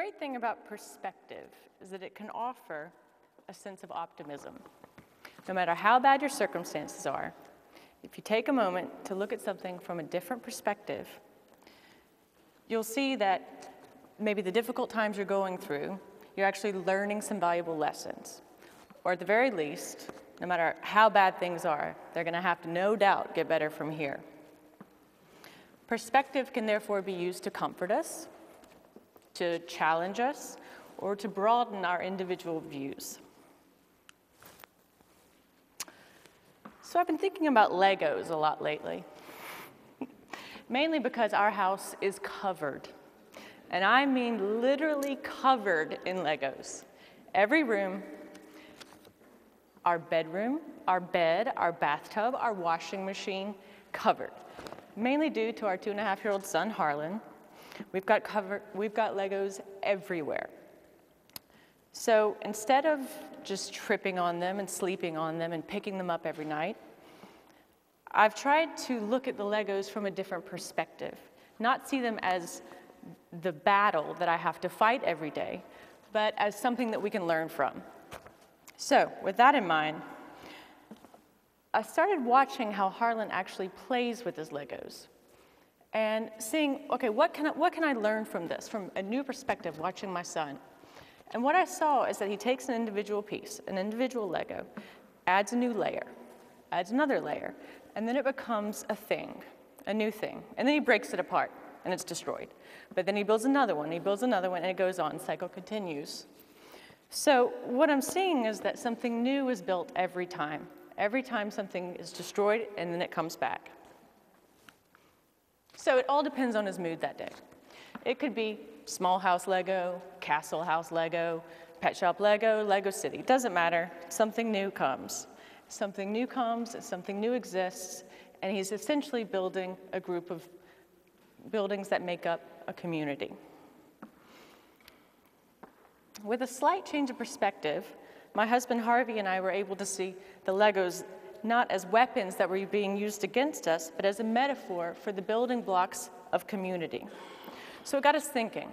great thing about perspective is that it can offer a sense of optimism. No matter how bad your circumstances are, if you take a moment to look at something from a different perspective, you'll see that maybe the difficult times you're going through, you're actually learning some valuable lessons. Or at the very least, no matter how bad things are, they're going to have to, no doubt, get better from here. Perspective can therefore be used to comfort us, to challenge us, or to broaden our individual views. So I've been thinking about Legos a lot lately, mainly because our house is covered. And I mean literally covered in Legos. Every room, our bedroom, our bed, our bathtub, our washing machine, covered. Mainly due to our 2.5-year-old son, Harlan. We've got Legos everywhere. So instead of just tripping on them and sleeping on them and picking them up every night, I've tried to look at the Legos from a different perspective, not see them as the battle that I have to fight every day, but as something that we can learn from. So with that in mind, I started watching how Harlan actually plays with his Legos and seeing, okay, what can I learn from this, from a new perspective, watching my son? And what I saw is that he takes an individual piece, an individual Lego, adds a new layer, adds another layer, and then it becomes a thing, a new thing. And then he breaks it apart, and it's destroyed. But then he builds another one, and it goes on, the cycle continues. So what I'm seeing is that something new is built every time. Every time something is destroyed, and then it comes back. So it all depends on his mood that day. It could be small house Lego, castle house Lego, pet shop Lego, Lego City. Doesn't matter. Something new comes. Something new comes, something new exists, and he's essentially building a group of buildings that make up a community. With a slight change of perspective, my husband Harvey and I were able to see the Legos not as weapons that were being used against us, but as a metaphor for the building blocks of community. So it got us thinking,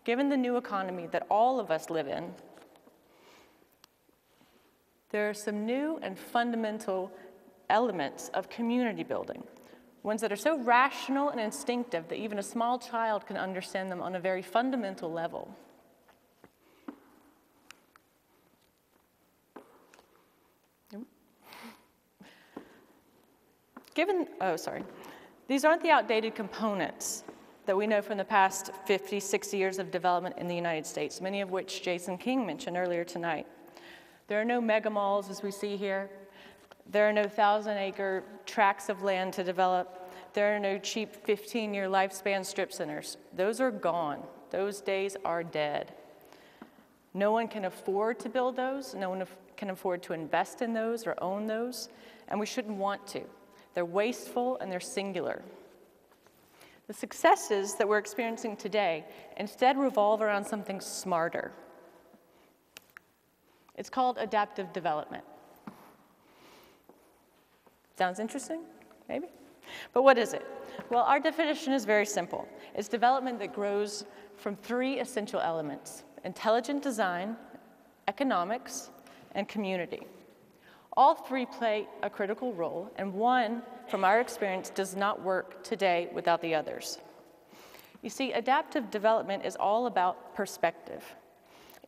given the new economy that all of us live in, there are some new and fundamental elements of community building, ones that are so rational and instinctive that even a small child can understand them on a very fundamental level. These aren't the outdated components that we know from the past 50, 60 years of development in the United States, many of which Jason King mentioned earlier tonight. There are no mega malls as we see here. There are no 1,000-acre tracts of land to develop. There are no cheap 15-year lifespan strip centers. Those are gone. Those days are dead. No one can afford to build those. No one can afford to invest in those or own those, and we shouldn't want to. They're wasteful and they're singular. The successes that we're experiencing today instead revolve around something smarter. It's called adaptive development. Sounds interesting? Maybe? But what is it? Well, our definition is very simple. It's development that grows from 3 essential elements: intelligent design, economics, and community. All 3 play a critical role, and one, from our experience, does not work today without the others. You see, adaptive development is all about perspective.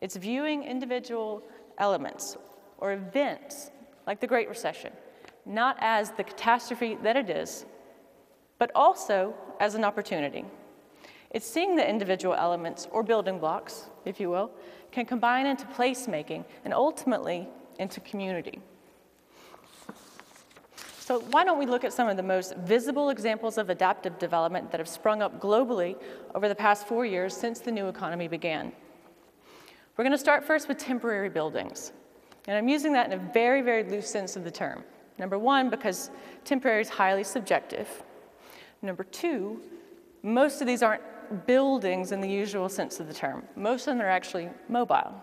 It's viewing individual elements or events like the Great Recession, not as the catastrophe that it is, but also as an opportunity. It's seeing the individual elements or building blocks, if you will, can combine into placemaking and ultimately into community. So why don't we look at some of the most visible examples of adaptive development that have sprung up globally over the past 4 years since the new economy began. We're going to start first with temporary buildings. And I'm using that in a very, very loose sense of the term. Number 1, because temporary is highly subjective. Number 2, most of these aren't buildings in the usual sense of the term. Most of them are actually mobile.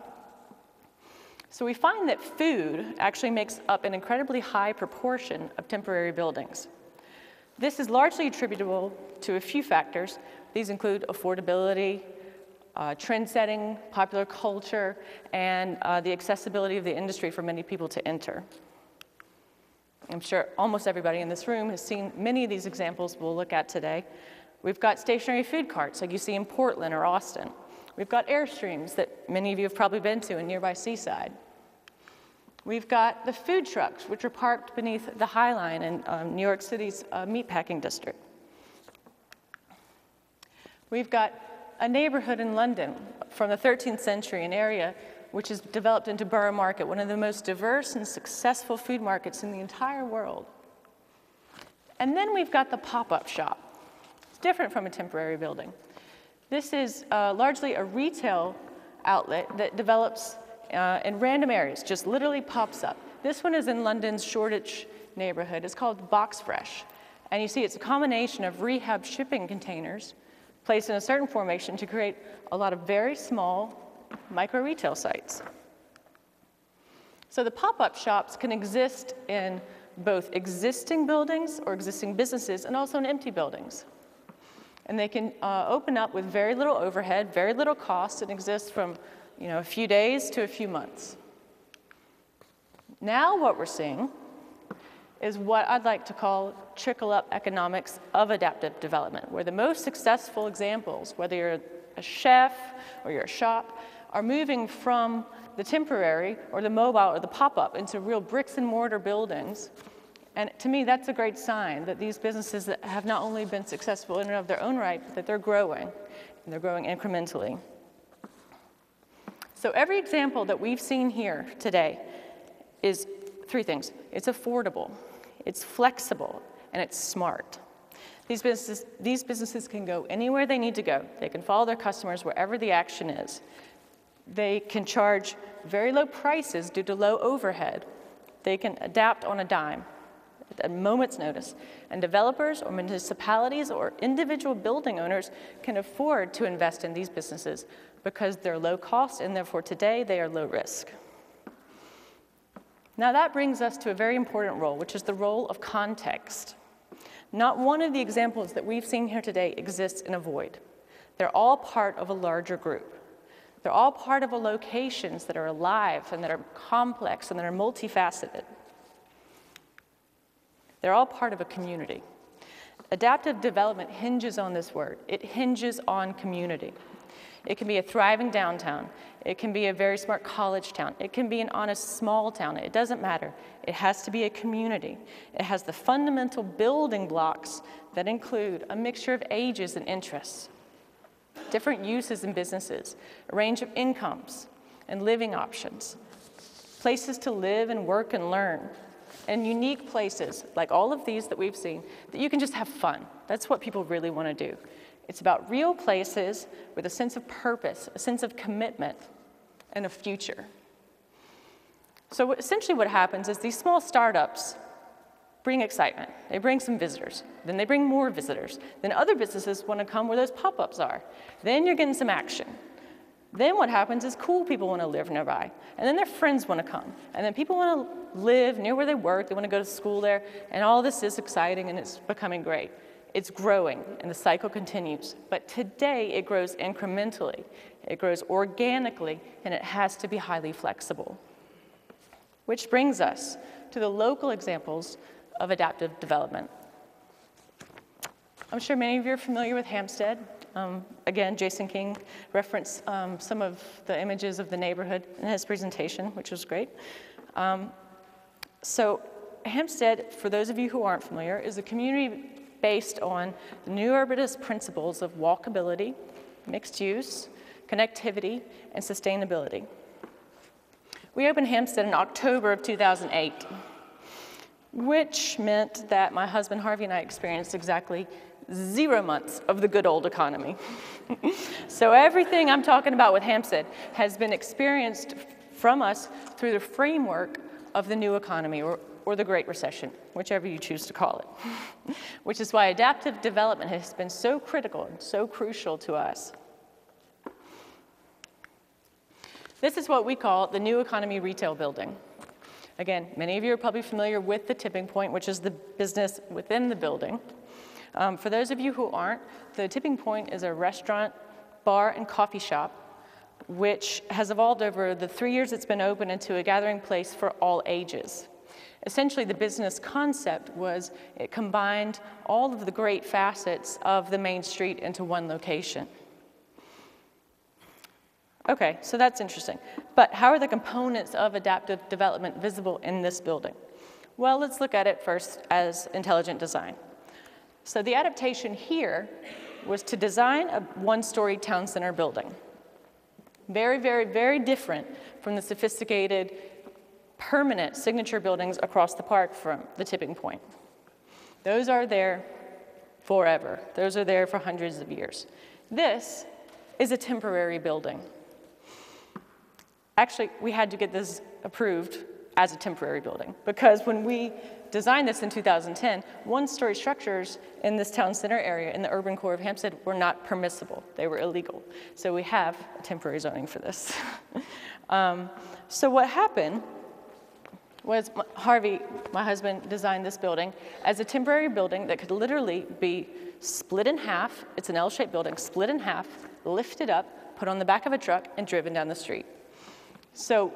So we find that food actually makes up an incredibly high proportion of temporary buildings. This is largely attributable to a few factors. These include affordability, trend-setting, popular culture, and the accessibility of the industry for many people to enter. I'm sure almost everybody in this room has seen many of these examples we'll look at today. We've got stationary food carts like you see in Portland or Austin. We've got Airstreams that many of you have probably been to in nearby Seaside. We've got the food trucks, which are parked beneath the High Line in New York City's meatpacking district. We've got a neighborhood in London from the 13th century, an area which has developed into Borough Market, one of the most diverse and successful food markets in the entire world. And then we've got the pop-up shop. It's different from a temporary building. This is largely a retail outlet that develops in random areas, just literally pops up. This one is in London's Shoreditch neighborhood. It's called Box Fresh. And you see it's a combination of rehab shipping containers placed in a certain formation to create a lot of very small micro-retail sites. So the pop-up shops can exist in both existing buildings or existing businesses and also in empty buildings. And they can open up with very little overhead, very little cost, and exist from a few days to a few months. Now what we're seeing is what I'd like to call trickle-up economics of adaptive development, where the most successful examples, whether you're a chef or you're a shop, are moving from the temporary or the mobile or the pop-up into real bricks and mortar buildings. And to me, that's a great sign that these businesses that have not only been successful in and of their own right, but that they're growing, and they're growing incrementally. So every example that we've seen here today is three things. It's affordable, it's flexible, and it's smart. These businesses can go anywhere they need to go. They can follow their customers wherever the action is. They can charge very low prices due to low overhead. They can adapt on a dime at a moment's notice. And developers or municipalities or individual building owners can afford to invest in these businesses because they're low cost and therefore today they are low risk. Now that brings us to a very important role, which is the role of context. Not one of the examples that we've seen here today exists in a void. They're all part of a larger group. They're all part of locations that are alive and that are complex and that are multifaceted. They're all part of a community. Adaptive development hinges on this word. It hinges on community. It can be a thriving downtown. It can be a very smart college town. It can be an honest small town. It doesn't matter. It has to be a community. It has the fundamental building blocks that include a mixture of ages and interests, different uses and businesses, a range of incomes and living options, places to live and work and learn, and unique places like all of these that we've seen that you can just have fun. That's what people really want to do. It's about real places with a sense of purpose, a sense of commitment, and a future. So essentially what happens is these small startups bring excitement. They bring some visitors. Then they bring more visitors. Then other businesses want to come where those pop-ups are. Then you're getting some action. Then what happens is cool people want to live nearby. And then their friends want to come. And then people want to live near where they work. They want to go to school there. And all this is exciting and it's becoming great. It's growing and the cycle continues. But today it grows incrementally. It grows organically and it has to be highly flexible. Which brings us to the local examples of adaptive development. I'm sure many of you are familiar with Hamstead. Again, Jason King referenced some of the images of the neighborhood in his presentation, which was great. So Hamstead, for those of you who aren't familiar, is a community based on the new urbanist principles of walkability, mixed use, connectivity, and sustainability. We opened Hamstead in October of 2008, which meant that my husband Harvey and I experienced exactly 0 months of the good old economy. So everything I'm talking about with Hamstead has been experienced from us through the framework of the new economy or the Great Recession, whichever you choose to call it, which is why adaptive development has been so critical and so crucial to us. This is what we call the new economy retail building. Again, many of you are probably familiar with the tipping point, which is the business within the building. For those of you who aren't, the tipping point is a restaurant bar and coffee shop, which has evolved over the 3 years it's been open into a gathering place for all ages. Essentially, the business concept was it combined all of the great facets of the main street into one location. Okay, so that's interesting. But how are the components of adaptive development visible in this building? Well, let's look at it first as intelligent design. So the adaptation here was to design a one-story town center building. Very, very, very different from the sophisticated, permanent signature buildings across the park from the tipping point. Those are there forever. Those are there for hundreds of years. This is a temporary building. Actually, we had to get this approved as a temporary building because when we designed this in 2010, one-story structures in this town center area in the urban core of Hampstead were not permissible. They were illegal. So we have a temporary zoning for this. So what happened was Harvey, my husband, designed this building as a temporary building that could literally be split in half. It's an L-shaped building, split in half, lifted up, put on the back of a truck, and driven down the street. So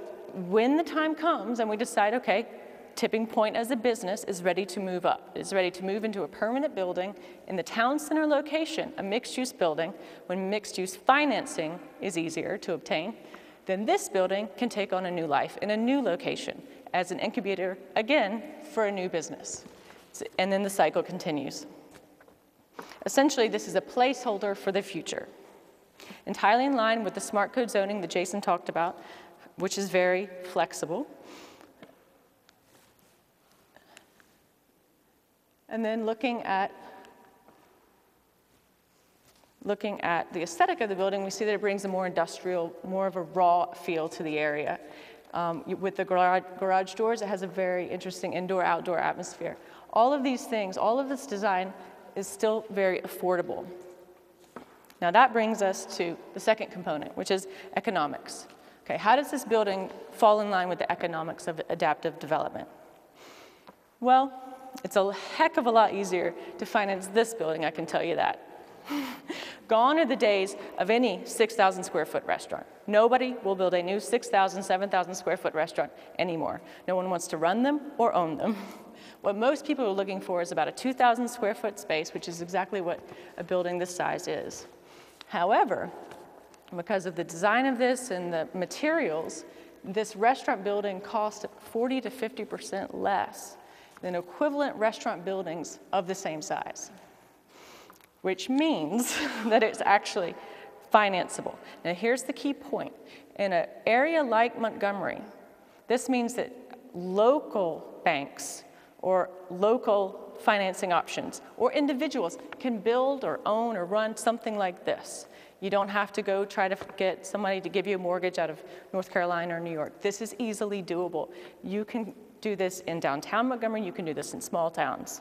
when the time comes and we decide, okay, Tipping Point as a business is ready to move up, is ready to move into a permanent building in the town center location, a mixed-use building, when mixed-use financing is easier to obtain, then this building can take on a new life in a new location as an incubator, again, for a new business. And then the cycle continues. Essentially, this is a placeholder for the future, entirely in line with the smart code zoning that Jason talked about, which is very flexible. And then looking at the aesthetic of the building, we see that it brings a more industrial, more of a raw feel to the area. With the garage doors, it has a very interesting indoor-outdoor atmosphere. All of these things, all of this design is still very affordable. Now that brings us to the second component, which is economics. Okay, how does this building fall in line with the economics of adaptive development? Well, it's a heck of a lot easier to finance this building, I can tell you that. Gone are the days of any 6,000 square foot restaurant. Nobody will build a new 6,000, 7,000 square foot restaurant anymore. No one wants to run them or own them. What most people are looking for is about a 2,000 square foot space, which is exactly what a building this size is. However, because of the design of this and the materials, this restaurant building cost 40 to 50% less than equivalent restaurant buildings of the same size, which means that it's actually financeable. Now here's the key point. In an area like Montgomery, this means that local banks or local financing options or individuals can build or own or run something like this. You don't have to go try to get somebody to give you a mortgage out of North Carolina or New York. This is easily doable. You can do this in downtown Montgomery. You can do this in small towns.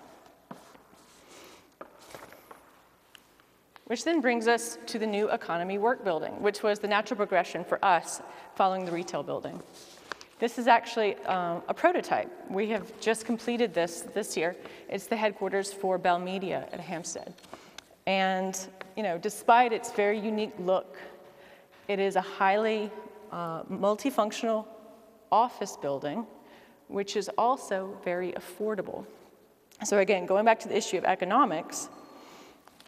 Which then brings us to the new economy work building, which was the natural progression for us following the retail building. This is actually a prototype. We have just completed this year. It's the headquarters for Bell Media at Hampstead. And despite its very unique look, it is a highly multifunctional office building, which is also very affordable. So again, going back to the issue of economics,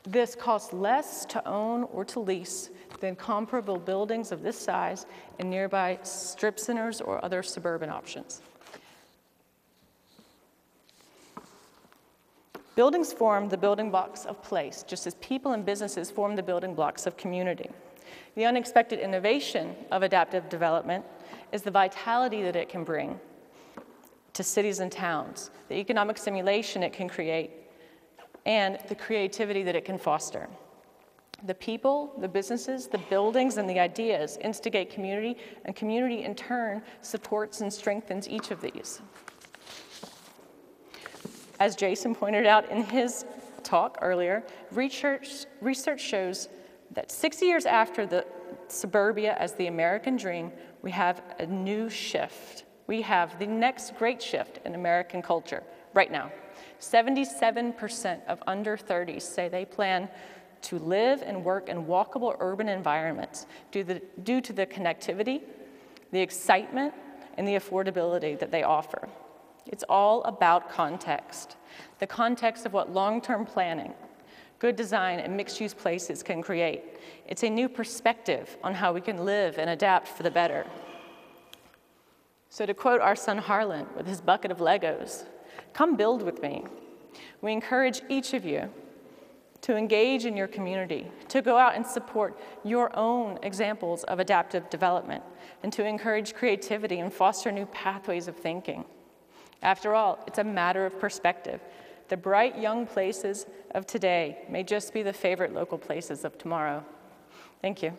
this costs less to own or to lease than comparable buildings of this size in nearby strip centers or other suburban options. Buildings form the building blocks of place, just as people and businesses form the building blocks of community. The unexpected innovation of adaptive development is the vitality that it can bring to cities and towns, the economic stimulation it can create, and the creativity that it can foster. The people, the businesses, the buildings, and the ideas instigate community, and community in turn supports and strengthens each of these. As Jason pointed out in his talk earlier, research shows that 60 years after the suburbia as the American dream, we have a new shift. We have the next great shift in American culture right now. 77% of under 30s say they plan to live and work in walkable urban environments due to the connectivity, the excitement, and the affordability that they offer. It's all about context, the context of what long-term planning, good design, and mixed-use places can create. It's a new perspective on how we can live and adapt for the better. So to quote our son Harlan with his bucket of Legos, come build with me. We encourage each of you to engage in your community, to go out and support your own examples of adaptive development, and to encourage creativity and foster new pathways of thinking. After all, it's a matter of perspective. The bright young places of today may just be the favorite local places of tomorrow. Thank you.